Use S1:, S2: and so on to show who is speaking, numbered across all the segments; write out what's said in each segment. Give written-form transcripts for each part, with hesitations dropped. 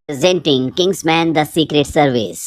S1: Presenting Kingsman the secret service.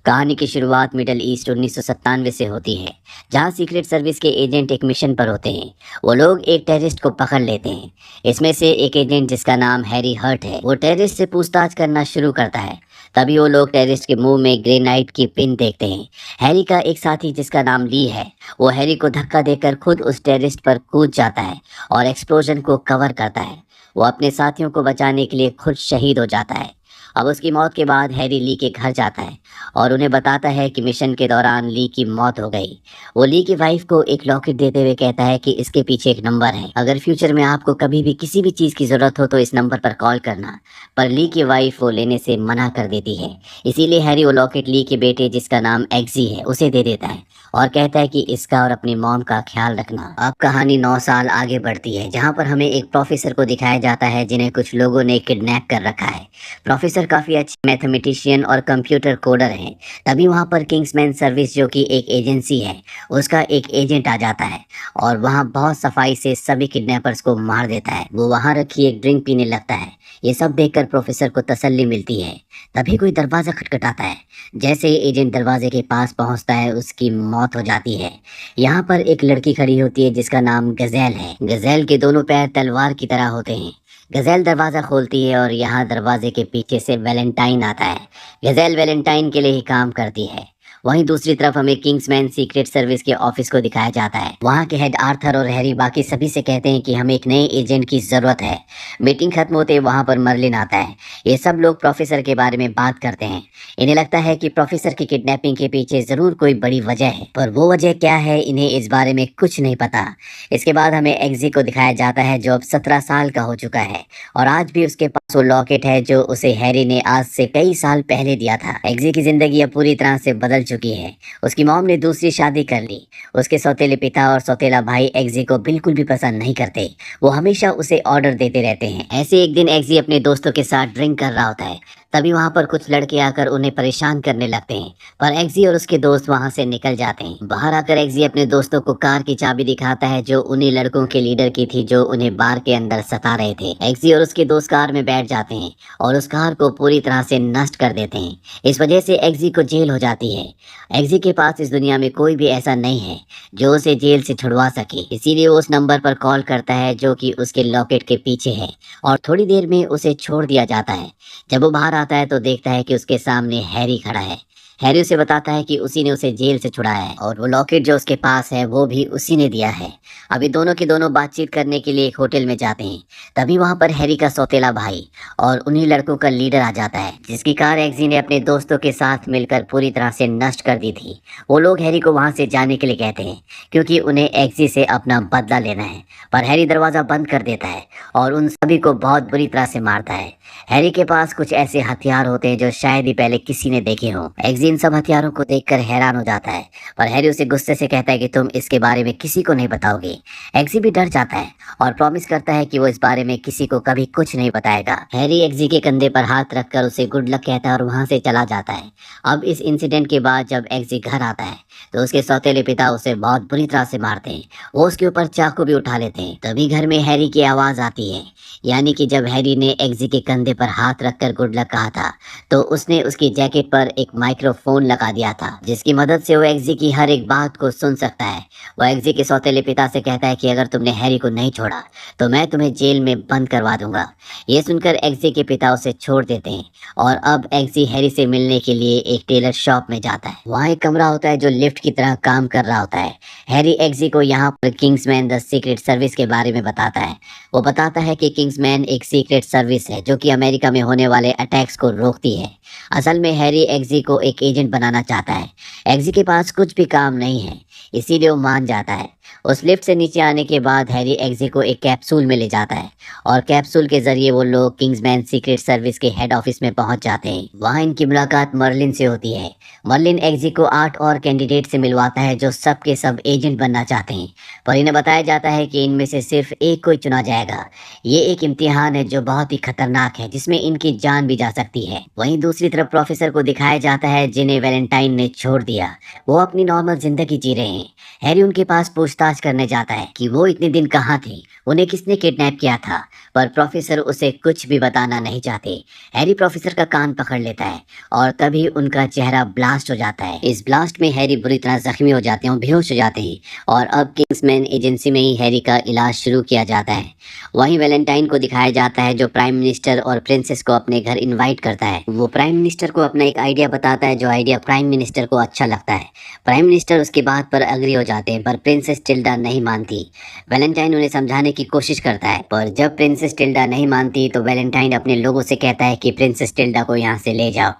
S1: कहानी की शुरुआत मिडल ईस्ट 1997 से होती है, जहां सीक्रेट सर्विस के एजेंट एक मिशन पर होते हैं। वो लोग एक टेररिस्ट को पकड़ लेते हैं। इसमें से एक एजेंट जिसका नाम हैरी हर्ट है, वो टेररिस्ट से पूछताछ करना शुरू करता है। तभी वो लोग टेररिस्ट के मुंह में ग्रेनाइट की पिन देखते हैं। हैरी का एक साथी जिसका नाम ली है, वो हैरी को धक्का देकर खुद उस टेररिस्ट पर कूद जाता है और एक्सप्लोजन को कवर करता है। वो अपने साथियों को बचाने के लिए खुद शहीद हो जाता है। अब उसकी मौत के बाद हैरी ली के घर जाता है और उन्हें बताता है कि मिशन के दौरान ली की मौत हो गई। वो ली की वाइफ को एक लॉकेट देते हुए कहता है कि इसके पीछे एक नंबर है, अगर फ्यूचर में आपको कभी भी किसी भी चीज़ की ज़रूरत हो तो इस नंबर पर कॉल करना। पर ली की वाइफ वो लेने से मना कर देती है। इसीलिए हैरी वो लॉकेट ली के बेटे जिसका नाम एग्जी है उसे दे देता है और कहता है कि इसका और अपनी मॉम का ख्याल रखना। अब कहानी 9 साल आगे बढ़ती है, जहाँ पर हमें एक प्रोफेसर को दिखाया जाता है जिन्हें कुछ लोगों ने किडनैप कर रखा है। प्रोफेसर काफी अच्छे मैथमेटिशियन और कंप्यूटर कोडर हैं। तभी वहां पर किंग्समैन सर्विस जो कि एक एजेंसी है, उसका एक एजेंट आ जाता है और वहां बहुत सफाई से सभी किडनैपर्स को मार देता है। वो वहां रखी एक ड्रिंक पीने लगता है। ये सब देखकर प्रोफेसर को तसल्ली मिलती है। तभी कोई दरवाजा खटखटाता है। जैसे ही एजेंट दरवाजे के पास पहुंचता है, उसकी मौत हो जाती है। यहाँ पर एक लड़की खड़ी होती है जिसका नाम गजेल है। गजेल के दोनों पैर तलवार की तरह होते हैं। गजेल दरवाज़ा खोलती है और यहाँ दरवाजे के पीछे से वैलेंटाइन आता है। गजेल वैलेंटाइन के लिए ही काम करती है। वहीं दूसरी तरफ हमें किंग्समैन सीक्रेट सर्विस के ऑफिस को दिखाया जाता है। वहाँ के हेड आर्थर और हैरी बाकी सभी से कहते हैं कि हमें एक नए एजेंट की जरूरत है। मीटिंग खत्म होते वहाँ पर मर्लिन आता है। ये सब लोग प्रोफेसर के बारे में बात करते हैं। इन्हें लगता है कि प्रोफेसर की किडनैपिंग के पीछे जरूर कोई बड़ी वजह है, पर वो वजह क्या है इन्हें इस बारे में कुछ नहीं पता। इसके बाद हमें एग्जी को दिखाया जाता है जो अब 17 साल का हो चुका है और आज भी उसके पास वो लॉकेट है जो उसे हैरी ने आज से कई साल पहले दिया था। एग्जी की जिंदगी अब पूरी तरह से बदल चुकी है। उसकी मॉम ने दूसरी शादी कर ली। उसके सौतेले पिता और सौतेला भाई एग्जी को बिल्कुल भी पसंद नहीं करते। वो हमेशा उसे ऑर्डर देते रहते हैं। ऐसे एक दिन एग्जी अपने दोस्तों के साथ ड्रिंक कर रहा होता है। तभी वहाँ पर कुछ लड़के आकर उन्हें परेशान करने लगते हैं, पर एग्जी और उसके दोस्त वहाँ से निकल जाते हैं। बाहर आकर एग्जी अपने दोस्तों को कार की चाबी दिखाता है जो उन्हीं लड़कों के लीडर की थी जो उन्हें बार के अंदर सता रहे थे। एग्जी और उसके दोस्त कार में बैठ जाते हैं और उस कार को पूरी तरह से नष्ट कर देते हैं। इस वजह से एग्जी को जेल हो जाती है। एग्जी के पास इस दुनिया में कोई भी ऐसा नहीं है जो उसे जेल से छुड़वा सके। इसीलिए वो उस नंबर पर कॉल करता है जो कि उसके लॉकेट के पीछे है और थोड़ी देर में उसे छोड़ दिया जाता है। जब वो बाहर आता है तो देखता है कि उसके सामने हैरी खड़ा है। हैरी उसे बताता है कि उसी ने उसे जेल से छुड़ाया है और वो लॉकेट जो उसके पास है वो भी उसी ने दिया है। अभी दोनों के दोनों बातचीत करने के लिए एक होटल में जाते हैं। तभी वहां पर हैरी का सौतेला भाई और उन्हीं लड़कों का लीडर आ जाता है जिसकी कार एग्जी ने अपने दोस्तों के साथ मिलकर पूरी तरह से नष्ट कर दी थी। वो लोग हैरी को वहां से जाने के लिए कहते हैं क्योंकि उन्हें एग्जी से अपना बदला लेना है, पर हैरी दरवाजा बंद कर देता है और उन सभी को बहुत बुरी तरह से मारता है। हैरी के पास कुछ ऐसे हथियार होते हैं जो शायद ही पहले किसी ने देखे हों। एग्जी इन सब हथियारों को देखकर हैरान हो जाता है, पर हैरी उसे गुस्से से कहता है कि तुम इसके बारे में किसी को नहीं बताओगे। एग्जी भी डर जाता है और प्रॉमिस करता है कि वो इस बारे में किसी को कभी कुछ नहीं बताएगा। हैरी एग्जी के कंधे पर हाथ रखकर उसे गुड लक कहता है और वहां से चला जाता है। अब इस इंसिडेंट के बाद जब एग्जी घर आता है तो उसके सौतेले पिता उसे बहुत बुरी तरह से मारते हैं। वो उसके ऊपर चाकू भी उठा लेते हैं। तभी घर में हैरी की आवाज आती है, यानी कि जब हैरी ने एग्जी के कंधे पर हाथ रखकर गुड लक कहा था तो उसने उसकी जैकेट पर एक माइक्रोफोन लगा दिया था जिसकी मदद से वो एग्जी की हर एक बात को सुन सकता है। वो एग्जी के सौतेले पिता से कहता है कि अगर तुमने हैरी को नहीं छोड़ा तो मैं तुम्हें जेल में बंद करवा दूंगा। ये सुनकर एग्जी के पिता उसे छोड़ देते हैं और अब एग्जी हैरी से मिलने के लिए एक टेलर शॉप में जाता है। वहाँ एक कमरा होता है जो लिफ्ट की तरह काम कर रहा होता है। हैरी एग्जी को यहाँ पर किंग्समैन द सीक्रेट सर्विस के बारे में बताता है। वो बताता है कि किंग्समैन एक सीक्रेट सर्विस है जो कि अमेरिका में होने वाले अटैक्स को रोकती है। असल में हैरी एग्जी को एक एजेंट बनाना चाहता है। एग्जी के पास कुछ भी काम नहीं है, इसीलिए वो मान जाता है। उस लिफ्ट से नीचे आने के बाद हैरी एग्जी को एक कैप्सूल में ले जाता है और कैप्सूल के जरिए वो लोग किंग्समैन सीक्रेट सर्विस के हेड ऑफिस में पहुंच जाते हैं। वहां इनकी मुलाकात मर्लिन से होती है। मर्लिन एग्जी को 8 और कैंडिडेट से मिलवाता है जो सब के सब एजेंट बनना चाहते हैं, पर इन्हें बताया जाता है कि इनमें से सिर्फ एक को चुना जाएगा। ये एक इम्तिहान है जो बहुत ही खतरनाक है, जिसमें इनकी जान भी जा सकती है। वहीं दूसरी तरफ प्रोफेसर को दिखाया जाता है जिन्हें वैलेंटाइन ने छोड़ दिया। वो अपनी नॉर्मल जिंदगी जी रहे हैं। हैरी उनके पास पूछताछ करने जाता है कि वो इतने दिन कहाँ थे। उन्हें किसने किडनैप किया था, पर प्रोफेसर उसे कुछ भी बताना नहीं चाहते। हैरी प्रोफेसर का कान पकड़ लेता है और तभी उनका चेहरा ब्लास्ट हो जाता है। इस ब्लास्ट में हैरी बुरी तरह जख्मी हो जाते हैं और बेहोश हो जाते हैं और अब किंग्समैन एजेंसी में ही हैरी का इलाज शुरू किया जाता है। वहीं वैलेंटाइन को दिखाया जाता है जो प्राइम मिनिस्टर और प्रिंसेस को अपने घर इनवाइट करता है। वो प्राइम मिनिस्टर को अपना एक आइडिया बताता है जो आइडिया प्राइम मिनिस्टर को अच्छा लगता है। प्राइम मिनिस्टर उसकी बात पर एग्री हो जाते हैं पर प्रिंसेस टिल्डा नहीं मानती। वैलेंटाइन उन्हें समझाने की कोशिश करता है पर जब प्रिंसेस टिल्डा नहीं मानती तो वैलेंटाइन अपने लोगों से कहता है कि प्रिंसेस टिल्डा को यहाँ से ले जाओ।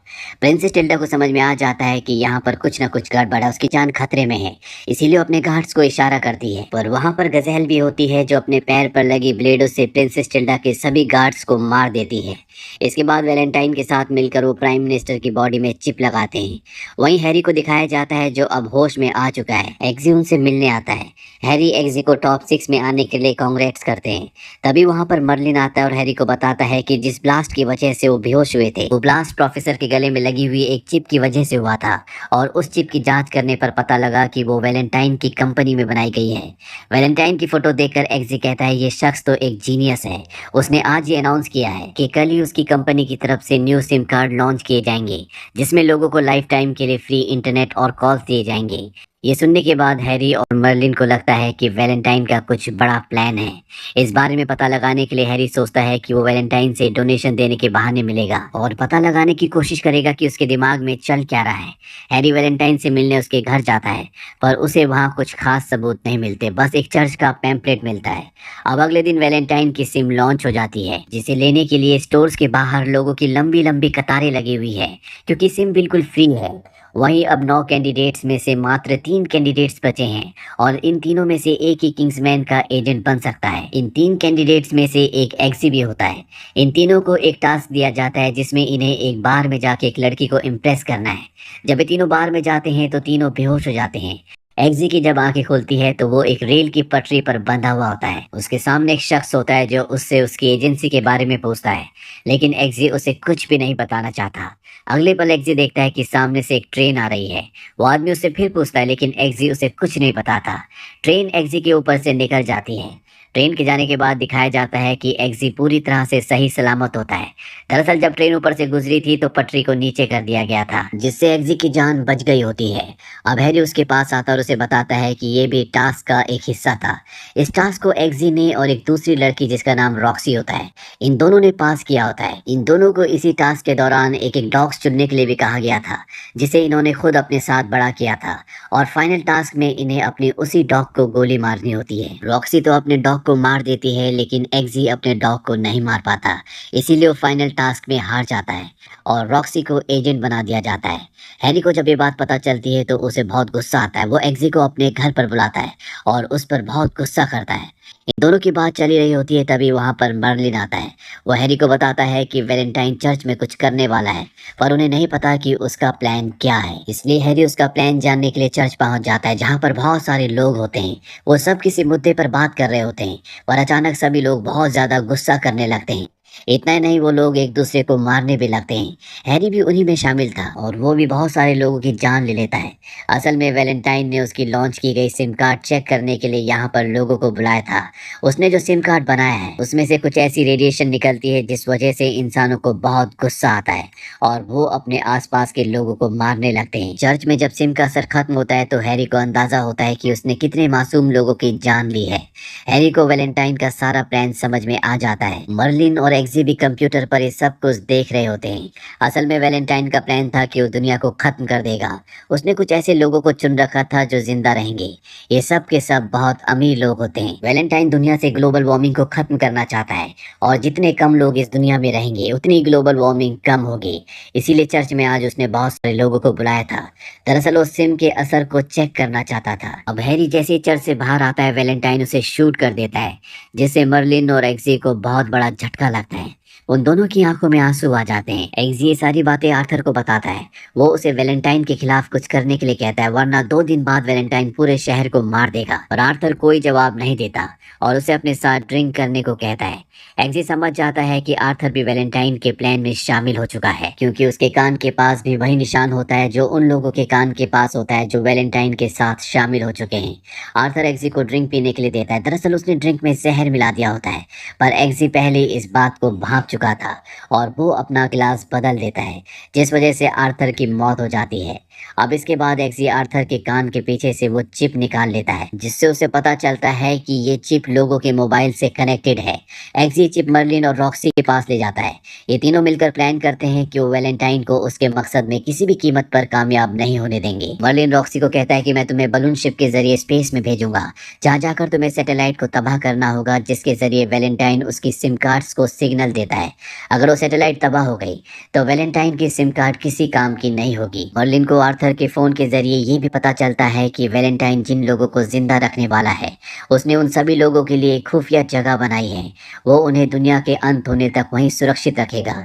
S1: प्रिंसेस टिल्डा को समझ में आ जाता है कि यहाँ पर कुछ न कुछ गड़बड़ है, उसकी जान खतरे में है, इसीलिए अपने गार्ड्स को इशारा करती है। पर वहाँ पर गज़ेल भी होती है जो अपने पैर पर लगी ब्लेडों से प्रिंसेस टिल्डा के सभी गार्ड्स को मार देती है। इसके बाद वैलेंटाइन के साथ मिलकर वो प्राइम मिनिस्टर की बॉडी में चिप लगाते हैं। वहीं हैरी को दिखाया जाता है जो अब होश में आ चुका है। एग्जी उनसे मिलने आता है। हैरी एग्जी को टॉप 6 में आने के लिए कांग्रेट्स करते हैं। तभी वहाँ पर मर्लिन आता है और हैरी को बताता है कि जिस ब्लास्ट की वजह से वो बेहोश हुए थे वो ब्लास्ट प्रोफेसर के गले में लगी हुई एक चिप की वजह से हुआ था और उस चिप की जांच करने पर पता लगा कि वो वैलेंटाइन की कंपनी में बनाई गई है। वैलेंटाइन की फोटो देखकर एग्जी कहता है ये शख्स तो एक जीनियस है, उसने आज ये अनाउंस किया है कि कल ही उसकी कंपनी की तरफ से न्यू सिम कार्ड लॉन्च किए जाएंगे जिसमें लोगों को लाइफ टाइम के लिए फ्री इंटरनेट और कॉल्स दिए जाएंगे। ये सुनने के बाद हैरी और मर्लिन को लगता है कि वैलेंटाइन का कुछ बड़ा प्लान है। इस बारे में पता लगाने के लिए हैरी सोचता है कि वो वैलेंटाइन से डोनेशन देने के बहाने मिलेगा और पता लगाने की कोशिश करेगा कि उसके दिमाग में चल क्या रहा है। हैरी वैलेंटाइन से मिलने उसके घर जाता है पर उसे वहाँ कुछ खास सबूत नहीं मिलते, बस एक चर्च का पैम्पलेट मिलता है। अब अगले दिन वैलेंटाइन की सिम लॉन्च हो जाती है जिसे लेने के लिए स्टोर्स के बाहर लोगों की लंबी लंबी कतारें लगी हुई है क्योंकि सिम बिल्कुल फ्री है। वहीं अब 9 कैंडिडेट्स में से मात्र 3 कैंडिडेट्स बचे हैं और इन तीनों में से एक ही किंग्समैन का एजेंट बन सकता है। इन 3 कैंडिडेट्स में से एक एग्जी भी होता है। इन तीनों को एक टास्क दिया जाता है जिसमें इन्हें एक बार में जाके एक लड़की को इम्प्रेस करना है। जब ये तीनों बार में जाते हैं तो तीनों बेहोश हो जाते हैं। एग्जी की जब आंखें खुलती है तो वो एक रेल की पटरी पर बंधा हुआ होता है। उसके सामने एक शख्स होता है जो उससे उसकी एजेंसी के बारे में पूछता है लेकिन एग्जी उसे कुछ भी नहीं बताना चाहता। अगले पल एग्जी देखता है कि सामने से एक ट्रेन आ रही है। वो आदमी उससे फिर पूछता है लेकिन एग्जी उसे कुछ नहीं बताता। ट्रेन एग्जी के ऊपर से निकल जाती है। ट्रेन के जाने के बाद दिखाया जाता है कि एग्जी पूरी तरह से सही सलामत होता है। दरअसल जब ट्रेन ऊपर से गुजरी थी तो पटरी को नीचे कर दिया गया था जिससे एग्जी की जान बच गई होती है। अब हैरी उसके पास आता और उसे बताता है कि ये भी टास्क का एक हिस्सा था। इस टास्क को एग्जी ने और एक दूसरी लड़की जिसका नाम रॉक्सी होता है, इन दोनों ने पास किया होता है। इन दोनों को इसी टास्क के दौरान एक एक डॉग्स चुनने के लिए भी कहा गया था जिसे इन्होंने खुद अपने साथ बड़ा किया था और फाइनल टास्क में इन्हें अपनी उसी डॉग को गोली मारनी होती है। रॉक्सी तो अपने डॉग को मार देती है लेकिन एग्जी अपने डॉग को नहीं मार पाता, इसीलिए वो फाइनल टास्क में हार जाता है और रॉक्सी को एजेंट बना दिया जाता है। हैरी को जब ये बात पता चलती है तो उसे बहुत गुस्सा आता है। वो एग्जी को अपने घर पर बुलाता है और उस पर बहुत गुस्सा करता है। इन दोनों की बात चली रही होती है तभी वहां पर मर्लिन आता है। वो हैरी को बताता है कि वैलेंटाइन चर्च में कुछ करने वाला है पर उन्हें नहीं पता कि उसका प्लान क्या है, इसलिए हैरी उसका प्लान जानने के लिए चर्च पहुंच जाता है जहां पर बहुत सारे लोग होते हैं। वो सब किसी मुद्दे पर बात कर रहे होते हैं और अचानक सभी लोग बहुत ज्यादा गुस्सा करने लगते हैं। इतना ही नहीं, वो लोग एक दूसरे को मारने भी लगते हैं। हैरी भी उन्हीं में शामिल था और वो भी बहुत सारे लोगों की जान ले लेता है। असल में वैलेंटाइन ने उसकी लॉन्च की गई सिम कार्ड चेक करने के लिए यहाँ पर लोगों को बुलाया था। उसने जो सिम कार्ड बनाया है उसमें से कुछ ऐसी रेडिएशन निकलती है जिस वजह से इंसानों को बहुत गुस्सा आता है और वो अपने आसपास के लोगों को मारने लगते हैं। चर्च में जब सिम का असर खत्म होता है तो हैरी को अंदाजा होता है कि उसने कितने मासूम लोगों की जान ली है। हैरी को वैलेंटाइन का सारा प्लान समझ में आ जाता है। मर्लिन और एग्जी भी कंप्यूटर पर ये सब कुछ देख रहे होते हैं। असल में वैलेंटाइन का प्लान था कि वो दुनिया को खत्म कर देगा। उसने कुछ ऐसे लोगों को चुन रखा था जो जिंदा रहेंगे। ये सब के सब बहुत अमीर लोग होते हैं। वैलेंटाइन दुनिया से ग्लोबल वार्मिंग को खत्म करना चाहता है और जितने कम लोग इस दुनिया में रहेंगे उतनी ग्लोबल वार्मिंग कम होगी। इसीलिए चर्च में आज उसने बहुत सारे लोगों को बुलाया था। दरअसल वो सिम के असर को चेक करना चाहता था। अब हैरी जैसे ही चर्च से बाहर आता है वैलेंटाइन उसे शूट कर देता है जिससे मर्लिन और एग्जी को बहुत बड़ा झटका लगता है। उन दोनों की आंखों में आंसू आ जाते हैं। एक्सी ये सारी बातें आर्थर को बताता है। वो उसे वैलेंटाइन के खिलाफ कुछ करने के लिए कहता है, वरना 2 दिन बाद वैलेंटाइन पूरे शहर को मार देगा। और आर्थर कोई जवाब नहीं देता और उसे अपने साथ ड्रिंक करने को कहता है। एक्सी समझ जाता है कि आर्थर भी वैलेंटाइन के प्लान में शामिल हो चुका है, क्योंकि उसके कान के पास भी वही निशान होता है जो उन लोगों के कान के पास होता है जो वैलेंटाइन के साथ शामिल हो चुके हैं। आर्थर एक्सी को ड्रिंक पीने के लिए देता है। दरअसल उसने ड्रिंक में जहर मिला दिया होता है, पर एक्सी पहले इस बात को भांप चुका था और वो अपना गिलास बदल देता है, जिस वजह से आर्थर की मौत हो जाती है। अब इसके बाद एक्सी आर्थर के कान के पीछे से वो चिप निकाल लेता है, जिससे उसे पता चलता है कि ये चिप लोगों के मोबाइल से कनेक्टेड है। एक्सी चिप मर्लिन और रॉक्सी के पास ले जाता है। ये तीनों मिलकर प्लान करते हैं कि वो वैलेंटाइन को उसके मकसद में किसी भी कीमत पर कामयाब नहीं होने देंगे। मर्लिन रॉक्सी को कहता है कि मैं तुम्हें बलून शिप के जरिए स्पेस में भेजूंगा, जहाँ जाकर तुम्हें सैटेलाइट को तबाह करना होगा, जिसके जरिए वैलेंटाइन उसकी सिम कार्ड्स को सिग्नल देता है। अगर वो सैटेलाइट तबाह हो गई तो वैलेंटाइन की सिम कार्ड किसी काम की नहीं होगी। मर्लिन को आर्थर के फोन के जरिए ये भी पता चलता है कि वैलेंटाइन जिन लोगों को जिंदा रखने वाला है, उसने उन सभी लोगों के लिए एक खुफिया जगह बनाई है। वो उन्हें दुनिया के अंत होने तक वहीं सुरक्षित रखेगा।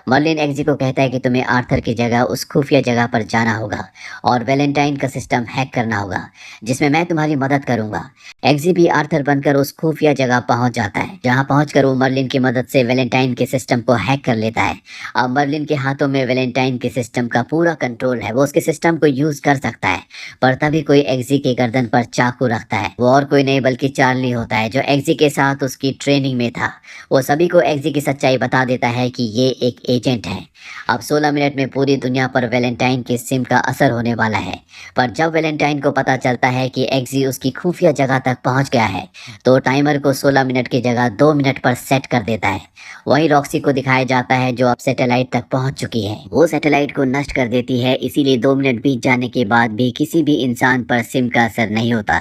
S1: मर्लिन एक्सी को कहता है कि तुम्हें आर्थर की जगह उस खुफिया जगह पर जाना होगा और वैलेंटाइन का सिस्टम हैक करना होगा, जिसमें मैं तुम्हारी मदद करूंगा। एक्सी भी आर्थर बनकर उस खुफिया जगह पहुंच जाता है, जहां पहुंचकर वो मर्लिन की मदद से वैलेंटाइन के सिस्टम को हैक कर लेता है। अब मर्लिन के हाथों में वैलेंटाइन के सिस्टम का पूरा कंट्रोल है। वो उसके सिस्टम को यूज कर सकता है, पर तभी कोई एक्सी के गर्दन पर चाकू रखता है। वो और कोई नहीं बल्कि चार्ली होता है, जो एक्सी के साथ उसकी ट्रेनिंग में था। वो सभी को एक्सी की सच्चाई बता देता है कि ये एक एजेंट है। अब 16 मिनट में पूरी दुनिया पर वैलेंटाइन की सिम का असर होने वाला है, पर जब वैलेंटाइन को पता चलता है कि एक्सी उसकी खुफिया जगह तक पहुंच गया है, तो टाइमर को 16 मिनट की जगह 2 मिनट पर सेट कर देता है। वहीं रॉक्सी को दिखाया जाता है, जो अब सैटेलाइट तक पहुंच चुकी है। वो सैटेलाइट को नष्ट कर देती है, इसीलिए 2 मिनट बीत जाने के बाद भी किसी भी इंसान पर सिम का असर नहीं होता।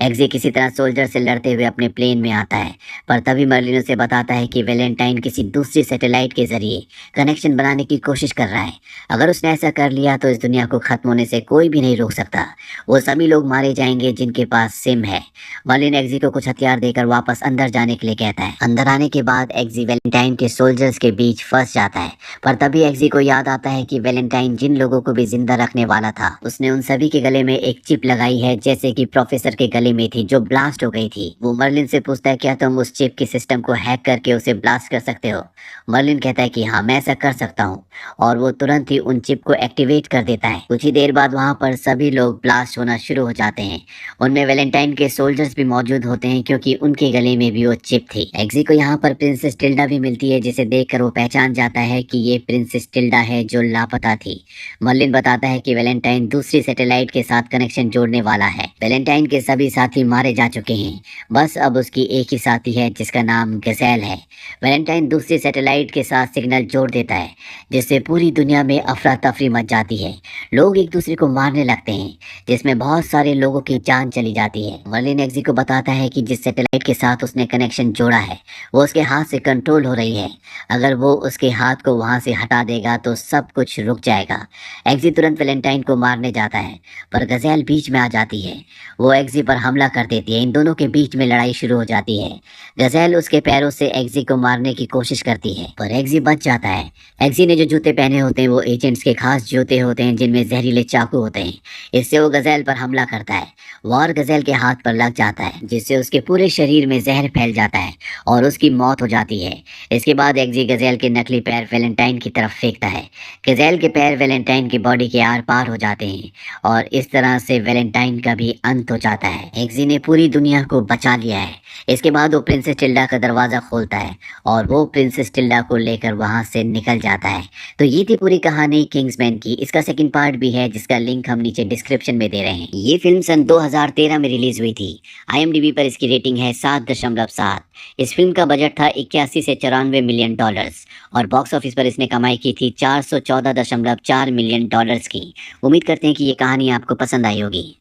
S1: एक्सी किसी तरह सोल्जर से लड़ते हुए अपने प्लेन में आता है, पर तभी मर्लिन उसे बताता है कि वैलेंटाइन किसी दूसरी सैटेलाइट के जरिए कनेक्शन बनाने की कोशिश कर रहा है। अगर उसने ऐसा कर लिया तो इस दुनिया को खत्म होने से कोई भी नहीं रोक सकता। वो सभी लोग मारे जाएंगे जिनके पास सिम है। मर्लिन एक्सी को कुछ हथियार देकर वापस अंदर जाने के लिए कहता है। अंदर आने के बाद एक्सी वैलेंटाइन के सोल्जर्स के बीच फंस जाता है, पर तभी एक्सी को याद आता है कि वैलेंटाइन जिन लोगों को भी जिंदा रखने वाला था, उसने उन सभी के गले में एक चिप लगाई है, जैसे कि प्रोफेसर के गले में थी, जो ब्लास्ट हो गई थी। वो मर्लिन से पूछता है, क्या तुम उस चिप के सिस्टम को हैक करके उसे ब्लास्ट कर सकते हो? मर्लिन कहता है कि हाँ, मैं ऐसा कर सकता हूँ, और वो तुरंत ही उन चिप को एक्टिवेट कर देता है। कुछ ही देर बाद वहाँ पर सभी लोग ब्लास्ट होना शुरू हो जाते हैं। उनमें वैलेंटाइन के सोल्जर्स भी मौजूद होते हैं, क्योंकि उनके गले में भी वो चिप थी। एक्सी को यहाँ पर प्रिंसेस टिल्डा भी मिलती है, जिसे देखकर वो पहचान जाता है कि ये प्रिंसेस टिल्डा है जो लापता थी। मर्लिन बताता है कि वैलेंटाइन दूसरी सैटेलाइट के साथ कनेक्शन जोड़ने वाला है। वैलेंटाइन के सभी साथी मारे जा चुके हैं, बस अब उसकी एक ही साथी है, जिसका नाम गज़ेल है। वैलेंटाइन दूसरी सैटेलाइट के साथ सिग्नल जोड़ देता है, जिससे पूरी दुनिया में अफरा तफरी मच जाती है। लोग एक दूसरे को मारने लगते हैं, जिसमें बहुत सारे लोगों की जान चली जाती है। मर्लिन एक्सी को बताता है कि जिस सैटेलाइट के साथ उसने कनेक्शन जोड़ा है, वो उसके हाथ से कंट्रोल हो रही है। अगर वो उसके हाथ को वहां से हटा देगा तो सब कुछ रुक जाएगा। एक्सी तुरंत वैलेंटाइन को मारने जाता है, पर गज़ेल बीच में आ जाती है। वो एक्सी पर हमला कर देती है। इन दोनों के बीच में लड़ाई शुरू हो जाती है। गज़ेल उसके पैरों से एक्सी को मारने की कोशिश करती है, पर एक्सी बच जाता है। एक्सी ने जो जूते पहने होते हैं वो एजेंट्स के खास जूते होते हैं, जिनमें जहरीले चाकू होते हैं। इससे वो गज़ेल पर हमला करता है। वार गज़ेल के हाथ पर लग जाता है, जिससे उसके पूरे शरीर में जहर फैल जाता है और उसकी मौत हो जाती है। इसके बाद एक्सी गज़ेल के नकली पैर वैलेंटाइन की तरफ फेंकता है। गज़ेल के पैर वैलेंटाइन की बॉडी के आर पार हो जाते हैं और इस तरह से वैलेंटाइन का भी अंत हो जाता है। एक्सी ने पूरी दुनिया को बचा लिया है। इसके बाद वो प्रिंसेस टिल्डा का दरवाज़ा खोलता है और वो प्रिंसेस टिल्डा को लेकर वहाँ से निकल जाता है। तो ये थी पूरी कहानी किंग्समैन की। इसका सेकंड पार्ट भी है, जिसका लिंक हम नीचे डिस्क्रिप्शन में दे रहे हैं। ये फिल्म सन 2013 में रिलीज हुई थी। IMDb पर इसकी रेटिंग है 7.7। इस फिल्म का बजट था 81 से 94 मिलियन डॉलर्स और बॉक्स ऑफिस पर इसने कमाई की थी 414.4 मिलियन डॉलर्स की। उम्मीद करते हैं कि ये कहानी आपको पसंद आई होगी।